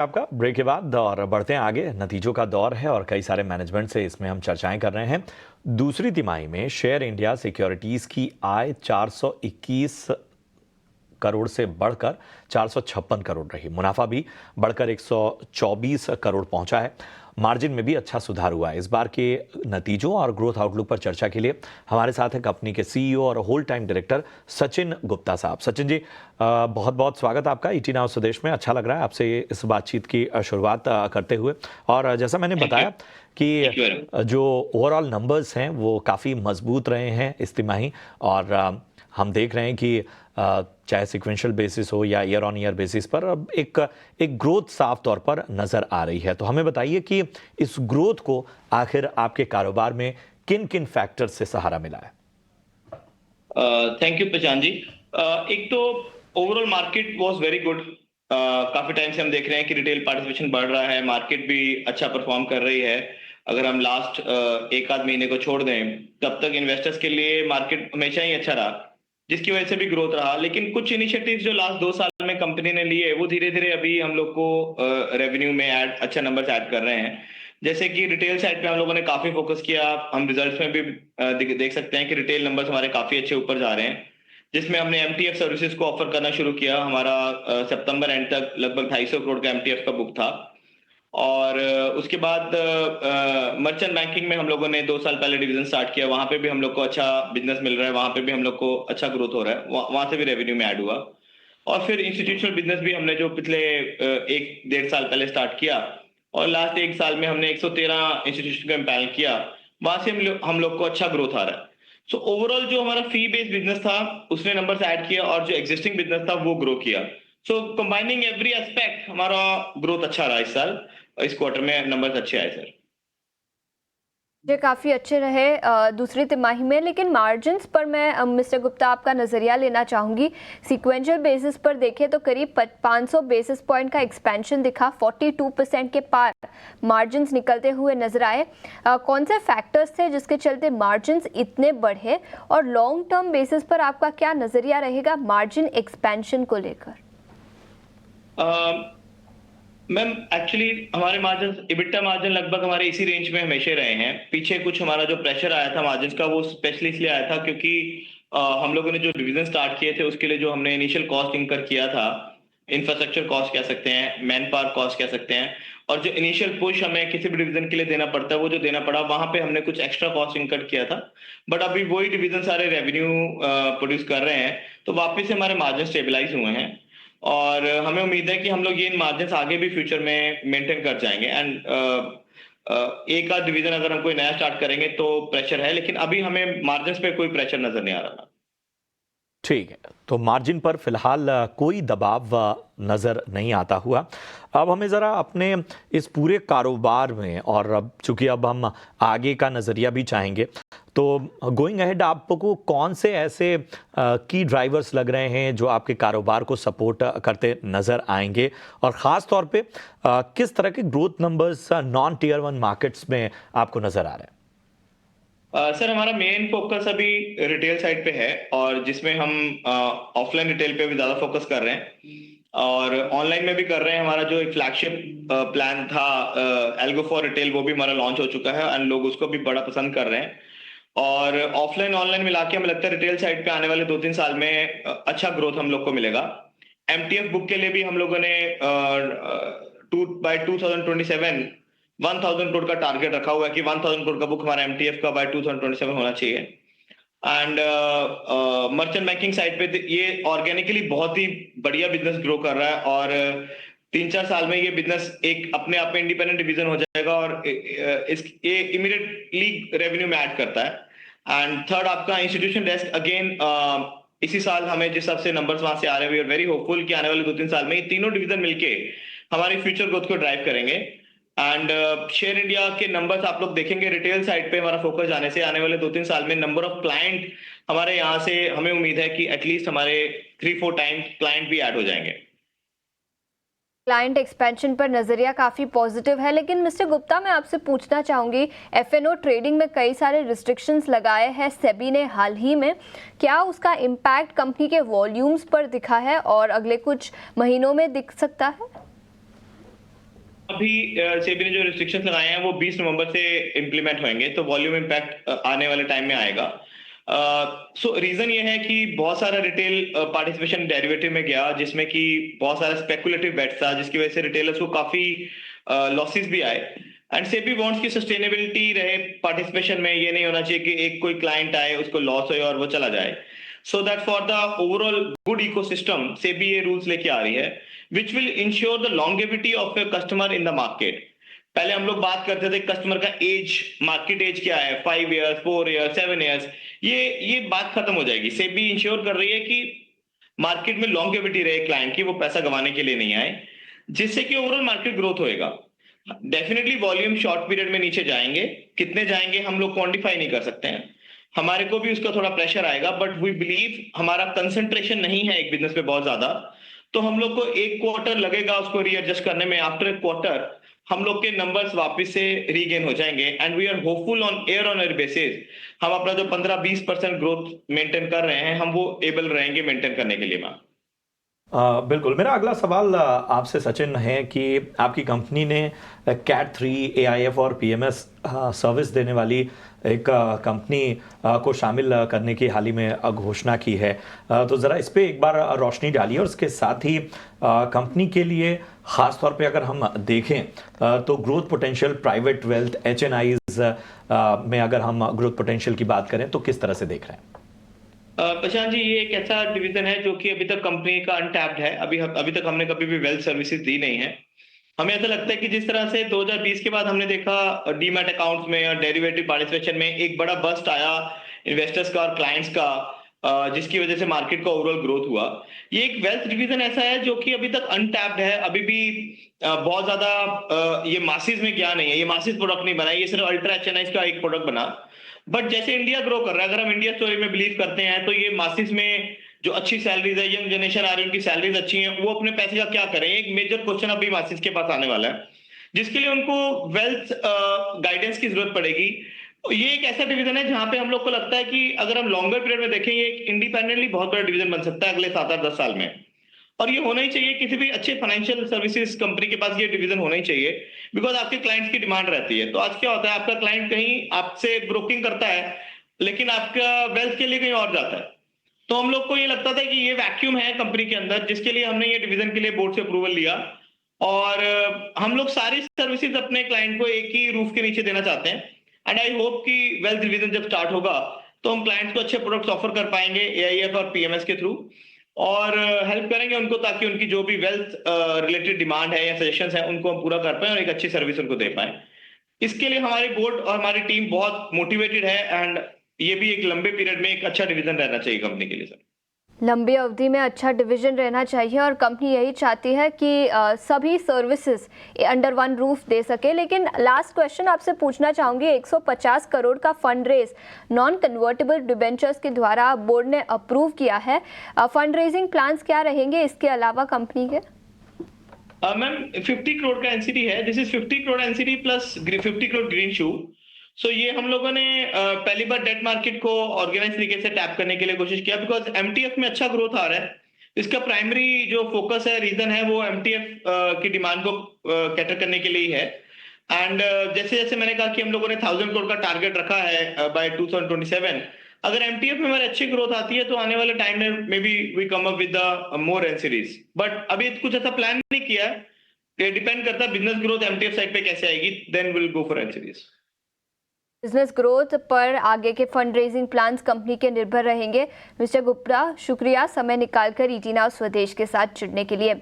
आपका ब्रेक के बाद और बढ़ते हैं आगे। नतीजों का दौर है और कई सारे मैनेजमेंट से इसमें हम चर्चाएं कर रहे हैं। दूसरी तिमाही में शेयर इंडिया सिक्योरिटीज की आय 421 करोड़ से बढ़कर 456 करोड़ रही। मुनाफा भी बढ़कर 124 करोड़ पहुंचा है। मार्जिन में भी अच्छा सुधार हुआ है। इस बार के नतीजों और ग्रोथ आउटलुक पर चर्चा के लिए हमारे साथ है कंपनी के सीईओ और whole time director Sachin Gupta साहब। सचिन जी, बहुत बहुत स्वागत आपका ईटी नाउ स्वदेश में। अच्छा लग रहा है आपसे इस बातचीत की शुरुआत करते हुए। और जैसा मैंने बताया कि जो ओवरऑल नंबर्स हैं वो काफ़ी मजबूत रहे हैं इस तिमाही, और हम देख रहे हैं कि चाहे सिक्वेंशियल बेसिस हो या ईयर ऑन ईयर बेसिस पर अब एक ग्रोथ साफ तौर पर नजर आ रही है। तो हमें बताइए कि इस ग्रोथ को आखिर आपके कारोबार में किन किन फैक्टर्स से सहारा मिला है? Thank you Prashant ji. एक तो overall market was very good. काफी टाइम से हम देख रहे हैं कि रिटेल पार्टिसिपेशन बढ़ रहा है, मार्केट भी अच्छा परफॉर्म कर रही है। अगर हम लास्ट एक आध महीने को छोड़ दें, तब तक इन्वेस्टर्स के लिए मार्केट हमेशा ही अच्छा रहा, जिसकी वजह से भी ग्रोथ रहा। लेकिन कुछ इनिशिएटिव्स जो लास्ट 2 साल में कंपनी ने लिए, वो धीरे धीरे अभी हम लोग को रेवेन्यू में अच्छा नंबर ऐड कर रहे हैं। जैसे कि रिटेल साइड पे हम लोगों ने काफी फोकस किया। हम रिजल्ट्स में भी देख सकते हैं कि रिटेल नंबर्स हमारे काफी अच्छे ऊपर जा रहे हैं, जिसमें हमने एमटीएफ सर्विसेज को ऑफर करना शुरू किया। हमारा सितंबर एंड तक लगभग 250 करोड़ का एमटीएफ का बुक था। और उसके बाद मर्चेंट बैंकिंग में हम लोगों ने 2 साल पहले डिवीजन स्टार्ट किया। वहां पे भी हम लोग को अच्छा बिजनेस मिल रहा है, वहां पे भी हम लोग को अच्छा ग्रोथ हो रहा है, वहां से भी रेवेन्यू में ऐड हुआ। और फिर इंस्टीट्यूशनल बिजनेस भी हमने जो पिछले 1-1.5 साल पहले स्टार्ट किया, और लास्ट 1 साल में हमने 113 इंस्टीट्यूशन को एम्पैनल किया। वहां से हम लोग को अच्छा ग्रोथ आ रहा है। सो ओवरऑल जो हमारा फी बेस्ड बिजनेस था उसने नंबर्स ऐड किया, और जो एग्जिस्टिंग बिजनेस था वो ग्रो किया। सो कंबाइनिंग एवरी एस्पेक्ट हमारा ग्रोथ अच्छा रहा इस साल। इस क्वार्टर में नंबर्स अच्छे आए सर। ये काफ़ी अच्छे रहे दूसरी तिमाही में। लेकिन मार्जिन्स पर मैं मिस्टर गुप्ता आपका नज़रिया लेना चाहूँगी। सीक्वेंशियल बेसिस पर देखें तो करीब 500 बेसिस पॉइंट का एक्सपेंशन दिखा, 42% के पार मार्जिन्स निकलते हुए नजर आए। कौन से फैक्टर्स थे जिसके चलते मार्जिन्स इतने बढ़े, और लॉन्ग टर्म बेसिस पर आपका क्या नज़रिया रहेगा मार्जिन एक्सपेंशन को लेकर? मैम एक्चुअली हमारे मार्जिन, इबिटा मार्जिन लगभग हमारे इसी रेंज में हमेशा रहे हैं। पीछे कुछ हमारा जो प्रेशर आया था मार्जिन का, वो स्पेशली इसलिए आया था क्योंकि हम लोगों ने जो डिवीजन स्टार्ट किए थे उसके लिए जो हमने इनिशियल कॉस्ट इंकर किया था, इंफ्रास्ट्रक्चर कॉस्ट कह सकते हैं, मैन पावर कॉस्ट कह सकते हैं, और जो इनिशियल पुश हमें किसी भी डिवीजन के लिए देना पड़ता है वो जो देना पड़ा, वहां पे हमने कुछ एक्स्ट्रा कॉस्ट इंकर किया था। बट अभी वही डिवीजन सारे रेवेन्यू प्रोड्यूस कर रहे हैं, तो वापस से हमारे मार्जिन स्टेबलाइज हुए हैं। और हमें उम्मीद है कि हम लोग ये इन मार्जिन आगे भी फ्यूचर में मेंटेन कर जाएंगे। एंड एक आध डिवीजन अगर हम कोई नया स्टार्ट करेंगे तो प्रेशर है, लेकिन अभी हमें मार्जिन पे कोई प्रेशर नजर नहीं आ रहा। ठीक है, तो मार्जिन पर फिलहाल कोई दबाव नज़र नहीं आता हुआ। अब हमें ज़रा अपने इस पूरे कारोबार में, और अब चूंकि अब हम आगे का नज़रिया भी चाहेंगे, तो गोइंग अहेड आपको कौन से ऐसे की ड्राइवर्स लग रहे हैं जो आपके कारोबार को सपोर्ट करते नज़र आएंगे, और ख़ास तौर पे किस तरह के growth numbers non tier 1 markets में आपको नज़र आ रहे हैं? सर हमारा मेन फोकस अभी रिटेल साइड पे है, और जिसमें हम ऑफलाइन रिटेल पे भी ज्यादा फोकस कर रहे हैं, और ऑनलाइन में भी कर रहे हैं। हमारा जो एक फ्लैगशिप प्लान था एल्गो फॉर रिटेल, वो भी हमारा लॉन्च हो चुका है, एंड लोग उसको भी बड़ा पसंद कर रहे हैं। और ऑफलाइन ऑनलाइन मिला के हमें लगता है रिटेल साइड पे आने वाले 2-3 साल में अच्छा ग्रोथ हम लोग को मिलेगा। एमटीएफ बुक के लिए भी हम लोगों ने बाय 2027 1000 करोड़ का टारगेट रखा हुआ है कि 1000 करोड़ का बुक हमारा एमटीएफ का बाय 2027 होना चाहिए। एंड मर्चेंट बैंकिंग साइड पे ये ऑर्गेनिकली बहुत ही बढ़िया बिजनेस ग्रो कर रहा है, और 3-4 साल में ये बिजनेस एक अपने आप में इंडिपेंडेंट डिवीजन हो जाएगा, और ये इमीडिएटली रेवेन्यू में ऐड करता है। एंड थर्ड आपका इंस्टीट्यूशन डेस्क, अगेन इसी साल हमें जिस सबसे नंबर्स वहां से आ रहे हैं, वी आर वेरी होपफुल कि आने वाले 2-3 साल में ये तीनों डिवीजन मिलके हमारी फ्यूचर ग्रोथ को ड्राइव करेंगे। एंड शेयर इंडिया के नंबर्स आप लोग देखेंगे, रिटेल साइड पे हमारा फोकस जाने से आने वाले 2-3 साल में नंबर ऑफ क्लाइंट हमारे यहाँ से, हमें उम्मीद है कि एटलीस्ट हमारे 3-4 टाइम्स क्लाइंट भी ऐड हो जाएंगे। क्लाइंट एक्सपेंशन पर नज़रिया काफ़ी पॉजिटिव है। लेकिन मिस्टर गुप्ता, मैं आपसे पूछना चाहूँगी, एफएनओ ट्रेडिंग में कई सारे रिस्ट्रिक्शंस लगाए हैं सेबी ने हाल ही में। क्या उसका इम्पैक्ट कंपनी के वॉल्यूम्स पर दिखा है और अगले कुछ महीनों में दिख सकता है? अभी सेबी ने जो रिस्ट्रिक्शंस लगाए हैं वो 20 नवंबर से इंप्लीमेंट होंगे, तो वॉल्यूम इम्पैक्ट आने वाले टाइम में आएगा। सो रीजन ये है कि बहुत सारा रिटेल पार्टिसिपेशन डेरिवेटिव में गया, जिसमें कि बहुत सारा स्पेकुलेटिव बेट्स था, जिसकी वजह से रिटेलर्स को काफी लॉसेस भी आए। एंड सेबी वांट्स की सस्टेनेबिलिटी रहे पार्टिसिपेशन में, ये नहीं होना चाहिए कि एक कोई क्लाइंट आए, उसको लॉस हो और वो चला जाए। So that for the overall good ecosystem SEBI ये रूल्स लेके आ रही है, which will ensure the longevity of a customer in the market. पहले हम लोग बात करते थे कस्टमर का एज, मार्केट एज क्या है, 5 इयर्स, 4 इयर्स, 7 इयर्स, ये बात खत्म हो जाएगी। सेबी इंश्योर कर रही है कि मार्केट में लॉन्गेविटी रहे क्लाइंट की, वो पैसा गंवाने के लिए नहीं आए, जिससे कि ओवरऑल मार्केट ग्रोथ होएगा। डेफिनेटली वॉल्यूम शॉर्ट पीरियड में नीचे जाएंगे, कितने जाएंगे हम लोग क्वांटिफाई नहीं कर सकते हैं, हमारे को भी उसका थोड़ा प्रेशर आएगा, बट वी बिलीव हमारा कंसंट्रेशन नहीं है एक बिजनेस पे बहुत ज्यादा, तो हम लोग को एक क्वार्टर लगेगा उसको रीएडजस्ट करने में। आफ्टर ए क्वार्टर हम लोग के नंबर्स वापस से रीगेन हो जाएंगे and we are hopeful on year basis हम अपना जो 15-20% ग्रोथ मेंटेन कर रहे हैं, हम वो एबल रहेंगे मेंटेन करने के लिए। मैम बिल्कुल, मेरा अगला सवाल आपसे सचिन है कि आपकी कंपनी ने कैट 3 AIF और PMS सर्विस देने वाली एक कंपनी को शामिल करने की हाल ही में घोषणा की है, तो ज़रा इस पे एक बार रोशनी डालिए। और इसके साथ ही कंपनी के लिए ख़ास तौर पे अगर हम देखें तो growth potential, private wealth, HNIs में अगर हम ग्रोथ पोटेंशियल की बात करें तो किस तरह से देख रहे हैं? प्रशांत जी, ये एक ऐसा डिवीजन है जो कि अभी तक कंपनी का अनटैप्ड है। अभी तक हमने कभी भी वेल्थ सर्विसेज दी नहीं है। हमें ऐसा लगता है कि जिस तरह से 2020 के बाद हमने देखा डीमैट अकाउंट्स में और डेरिवेटिव पार्टिसिपेशन में एक बड़ा बस्ट आया इन्वेस्टर्स का और क्लाइंट्स का, जिसकी वजह से मार्केट का ओवरऑल ग्रोथ हुआ। ये एक वेल्थ डिवीजन ऐसा है जो कि अभी तक अनटैप्ड है, अभी भी बहुत ज्यादा ये मासिस में गया नहीं है, ये मासिस प्रोडक्ट नहीं बना, ये सिर्फ अल्ट्रा HNIs का एक प्रोडक्ट बना। बट जैसे इंडिया ग्रो कर रहा है, अगर हम इंडिया स्टोरी में बिलीव करते हैं, तो ये मासिस में जो अच्छी सैलरीज है, यंग जनरेशन आ रही है, उनकी सैलरीज अच्छी हैं, वो अपने पैसे का क्या करें, एक मेजर क्वेश्चन अभी मासिस के पास आने वाला है, जिसके लिए उनको वेल्थ गाइडेंस की जरूरत पड़ेगी। ये एक ऐसा डिवीजन है जहां पे हम लोग को लगता है कि अगर हम लॉन्गर पीरियड में देखें, ये एक इंडिपेंडेंटली बहुत बड़ा डिवीजन बन सकता है अगले 7-8-10 साल में। और ये होना ही चाहिए, किसी भी अच्छे फाइनेंशियल सर्विसेज कंपनी के पास ये डिवीजन होना ही चाहिए, बिकॉज आपके क्लाइंट्स की डिमांड रहती है। तो आज क्या होता है, आपका क्लाइंट कहीं आपसे ब्रोकिंग करता है, लेकिन आपका वेल्थ के लिए कहीं और जाता है। तो हम लोग को ये लगता था कि ये वैक्यूम है कंपनी के अंदर, जिसके लिए हमने ये डिवीजन के लिए बोर्ड से अप्रूवल लिया। और हम लोग सारी सर्विसेज अपने क्लाइंट को एक ही रूफ के नीचे देना चाहते हैं। एंड आई होप कि वेल्थ डिवीजन जब स्टार्ट होगा तो हम क्लाइंट्स को अच्छे प्रोडक्ट्स ऑफर कर पाएंगे AIF और PMS के थ्रू, और हेल्प करेंगे उनको ताकि उनकी जो भी वेल्थ रिलेटेड डिमांड है या सजेशंस है, उनको हम पूरा कर पाए और एक अच्छी सर्विस उनको दे पाए। इसके लिए हमारे बोर्ड और हमारी टीम बहुत मोटिवेटेड है, एंड ये भी एक लंबे पीरियड में एक अच्छा डिवीजन रहना चाहिए कंपनी के लिए। सर, लंबी अवधि में अच्छा डिवीजन रहना चाहिए और कंपनी यही चाहती है कि सभी सर्विसेज अंडर वन रूफ दे सके। लेकिन लास्ट क्वेश्चन आपसे पूछना चाहूँगी, 150 करोड़ का fund raise non convertible debentures के द्वारा बोर्ड ने अप्रूव किया है, फंड रेजिंग प्लान्स क्या रहेंगे इसके अलावा कंपनी के? मैम 50 करोड़ का NCD है, this is 50 crore NCD plus 50 crore green shoe. So ये हम लोगों ने पहली बार डेट मार्केट को ऑर्गेनाइज तरीके से टैप करने के लिए कोशिश किया, बिकॉज MTF में अच्छा ग्रोथ आ रहा है। इसका प्राइमरी जो फोकस है, रीजन है, वो MTF की डिमांड को कैटर करने के लिए ही है। एंड जैसे जैसे मैंने कहा कि हम लोगों ने 1000 करोड़ का टारगेट रखा है बाय 2027। अगर MTF में हमारी अच्छी ग्रोथ आती है तो आने वाले टाइम में may be we come up with more NCDs, but अभी कुछ ऐसा प्लान नहीं किया है। ये डिपेंड करता है बिजनेस ग्रोथ MTF साइड पे कैसे आएगी, then will go for NCDs। Business growth पर आगे के फंड रेजिंग प्लान्स कंपनी के निर्भर रहेंगे। मिस्टर गुप्ता, शुक्रिया समय निकालकर ET Now स्वदेश के साथ जुड़ने के लिए।